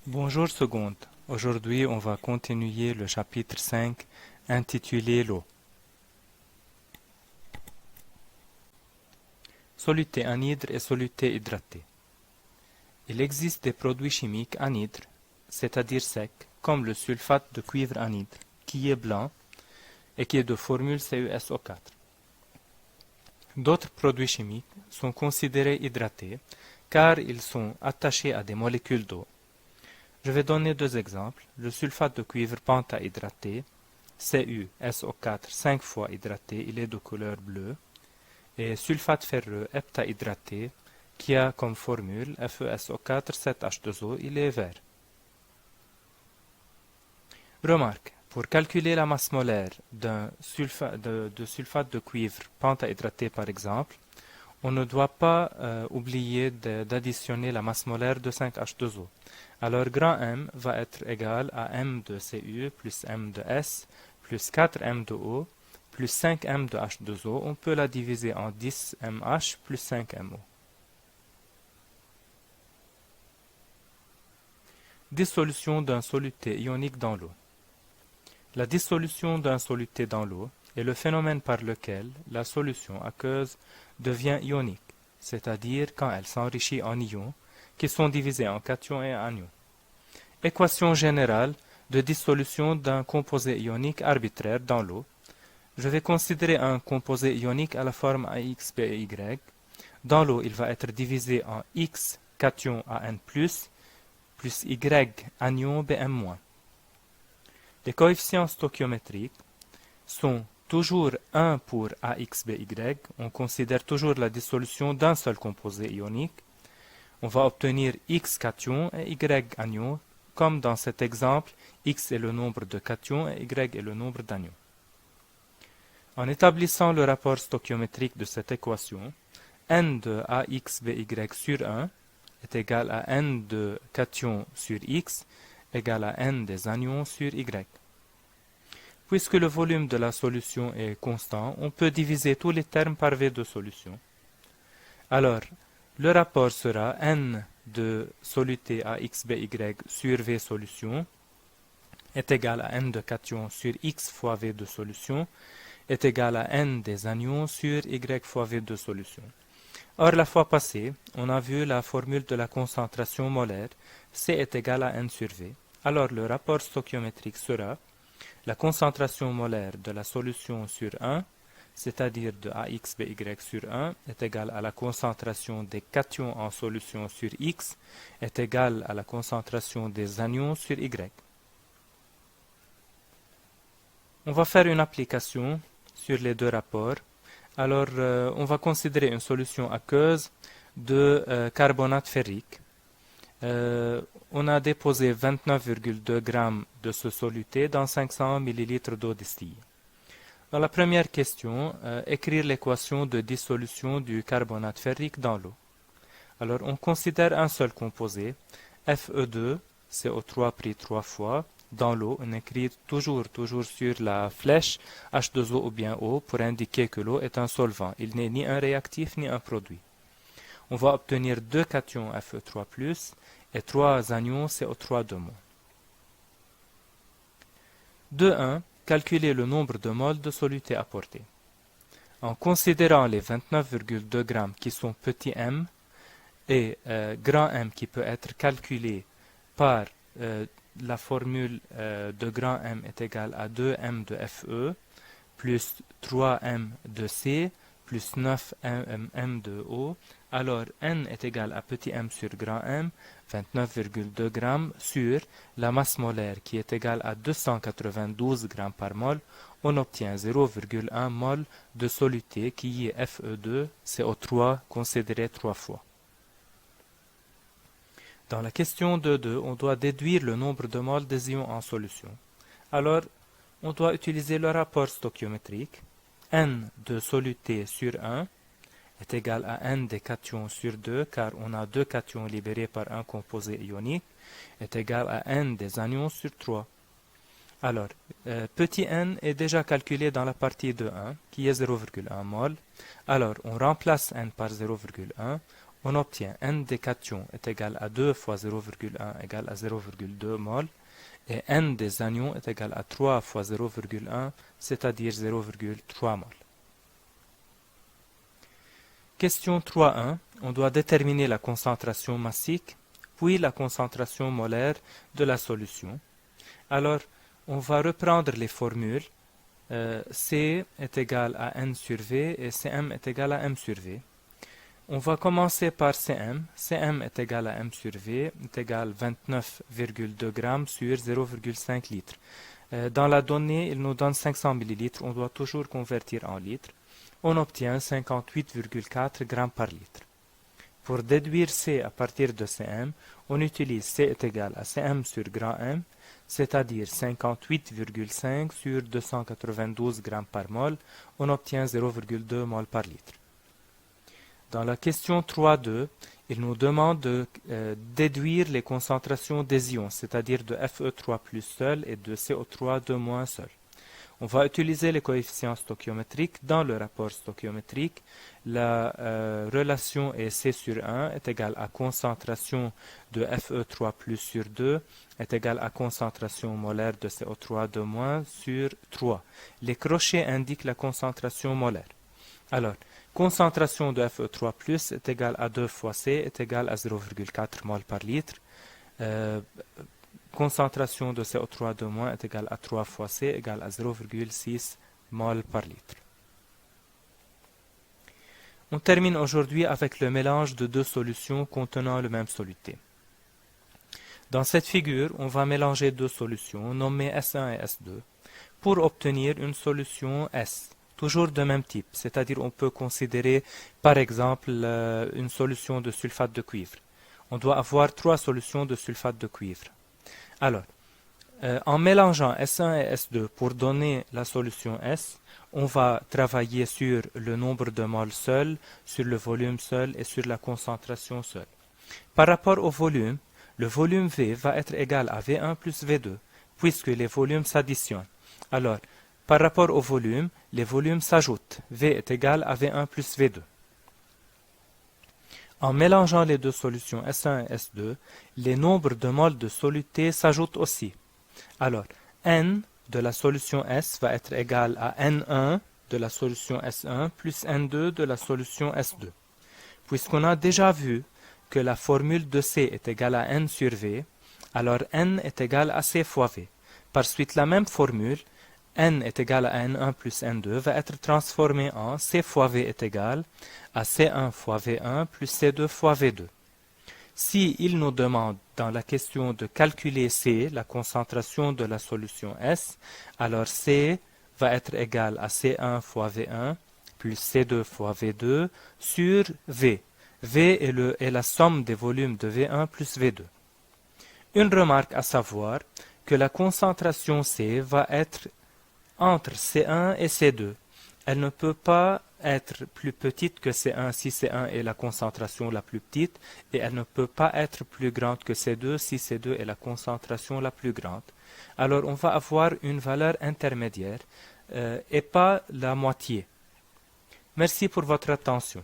Bonjour seconde. Aujourd'hui, on va continuer le chapitre 5 intitulé l'eau. Soluté anhydre et soluté hydratée. Il existe des produits chimiques anhydres, c'est-à-dire secs, comme le sulfate de cuivre anhydre, qui est blanc et qui est de formule CuSO4. D'autres produits chimiques sont considérés hydratés car ils sont attachés à des molécules d'eau. Je vais donner deux exemples. Le sulfate de cuivre pentahydraté, CuSO4 5 fois hydraté, il est de couleur bleue, et sulfate ferreux heptahydraté, qui a comme formule FeSO4 7H2O, il est vert. Remarque, pour calculer la masse molaire d'un sulfate de cuivre pentahydraté par exemple, on ne doit pas oublier d'additionner la masse molaire de 5H2O. Alors grand M va être égal à M de Cu plus M de S plus 4M de O plus 5M de H2O. On peut la diviser en 10MH plus 5MO. Dissolution d'un soluté ionique dans l'eau. La dissolution d'un soluté dans l'eau est le phénomène par lequel la solution aqueuse devient ionique, c'est-à-dire quand elle s'enrichit en ions qui sont divisés en cations et anions. Équation générale de dissolution d'un composé ionique arbitraire dans l'eau. Je vais considérer un composé ionique à la forme AXBY. Dans l'eau, il va être divisé en X cation AN+, plus Y anion BM-. Les coefficients stoichiométriques sont toujours 1 pour AXBY. On considère toujours la dissolution d'un seul composé ionique. On va obtenir X cation et Y anion. Comme dans cet exemple, X est le nombre de cations et Y est le nombre d'anions. En établissant le rapport stoichiométrique de cette équation, N de AXBY sur 1 est égal à N de cations sur X égal à N des anions sur Y. Puisque le volume de la solution est constant, on peut diviser tous les termes par V de solution. Alors, le rapport sera N de soluté AXBY sur V solution est égal à N de cations sur X fois V de solution est égal à N des anions sur Y fois V de solution. Or, la fois passée, on a vu la formule de la concentration molaire, C est égal à N sur V. Alors, le rapport stoichiométrique sera la concentration molaire de la solution sur 1, c'est-à-dire de AXBY sur 1, est égale à la concentration des cations en solution sur X, est égale à la concentration des anions sur Y. On va faire une application sur les deux rapports. Alors, on va considérer une solution aqueuse de carbonate ferrique. On a déposé 29,2 g de ce soluté dans 500 ml d'eau distillée. Dans la première question, écrire l'équation de dissolution du carbonate ferrique dans l'eau. Alors, on considère un seul composé, Fe2, CO3 pris 3 fois, dans l'eau. On écrit toujours sur la flèche H2O ou bien O pour indiquer que l'eau est un solvant. Il n'est ni un réactif ni un produit. On va obtenir 2 cations Fe3+, et 3 anions CO3 2-. 2.1. Calculer le nombre de moles de soluté apporté. En considérant les 29,2 g qui sont petits m et grand M qui peut être calculé par la formule de grand M est égale à 2m de Fe plus 3m de C plus 9m de O. Alors, N est égal à petit m sur grand M, 29,2 g sur la masse molaire qui est égale à 292 g par mol. On obtient 0,1 mol de soluté qui est Fe2, CO3 considéré 3 fois. Dans la question 2.2, on doit déduire le nombre de moles des ions en solution. Alors, on doit utiliser le rapport stoichiométrique. N de soluté sur 1 est égal à N des cations sur 2, car on a 2 cations libérés par un composé ionique, est égal à N des anions sur 3. Alors, petit n est déjà calculé dans la partie de 1, qui est 0,1 mol. Alors, on remplace n par 0,1, on obtient n des cations est égal à 2 fois 0,1 égale à 0,2 mol, et n des anions est égal à 3 fois 0,1, c'est-à-dire 0,3 mol. Question 3.1. On doit déterminer la concentration massique, puis la concentration molaire de la solution. Alors, on va reprendre les formules. C est égal à N sur V et Cm est égal à M sur V. On va commencer par Cm. Cm est égal à M sur V, est égal à 29,2 grammes sur 0,5 litres. Dans la donnée, il nous donne 500 millilitres. On doit toujours convertir en litres. On obtient 58,4 grammes par litre. Pour déduire C à partir de Cm, on utilise C est égal à Cm sur grand M, c'est-à-dire 58,5 sur 292 grammes par mol. On obtient 0,2 mol par litre. Dans la question 3.2, il nous demande de déduire les concentrations des ions, c'est-à-dire de Fe3+ seul et de CO3 2- seul. On va utiliser les coefficients stoichiométriques. Dans le rapport stoichiométrique, la relation est C sur 1 est égale à concentration de Fe3+ sur 2 est égale à concentration molaire de CO3 2- sur 3. Les crochets indiquent la concentration molaire. Alors, concentration de Fe3+ est égale à 2 fois C est égale à 0,4 mol par litre. Concentration de CO3 2- est égale à 3 fois C égale à 0,6 mol par litre. On termine aujourd'hui avec le mélange de deux solutions contenant le même soluté. Dans cette figure, on va mélanger deux solutions nommées S1 et S2 pour obtenir une solution S, toujours de même type, c'est-à-dire on peut considérer par exemple une solution de sulfate de cuivre. On doit avoir trois solutions de sulfate de cuivre. Alors, en mélangeant S1 et S2 pour donner la solution S, on va travailler sur le nombre de moles seul, sur le volume seul et sur la concentration seule. Par rapport au volume, le volume V va être égal à V1 plus V2, puisque les volumes s'additionnent. Alors, par rapport au volume, les volumes s'ajoutent. V est égal à V1 plus V2. En mélangeant les deux solutions S1 et S2, les nombres de moles de soluté s'ajoutent aussi. Alors, N de la solution S va être égal à N1 de la solution S1 plus N2 de la solution S2. Puisqu'on a déjà vu que la formule de C est égale à N sur V, alors N est égal à C fois V. Par suite, la même formule, N est égal à N1 plus N2, va être transformée en C fois V est égal à C1 fois V1 plus C2 fois V2. Si il nous demande dans la question de calculer C, la concentration de la solution S, alors C va être égal à C1 fois V1 plus C2 fois V2 sur V. V est la somme des volumes de V1 plus V2. Une remarque à savoir que la concentration C va être entre C1 et C2. Elle ne peut pas être plus petite que C1 si C1 est la concentration la plus petite, et elle ne peut pas être plus grande que C2 si C2 est la concentration la plus grande. Alors on va avoir une valeur intermédiaire et pas la moitié. Merci pour votre attention.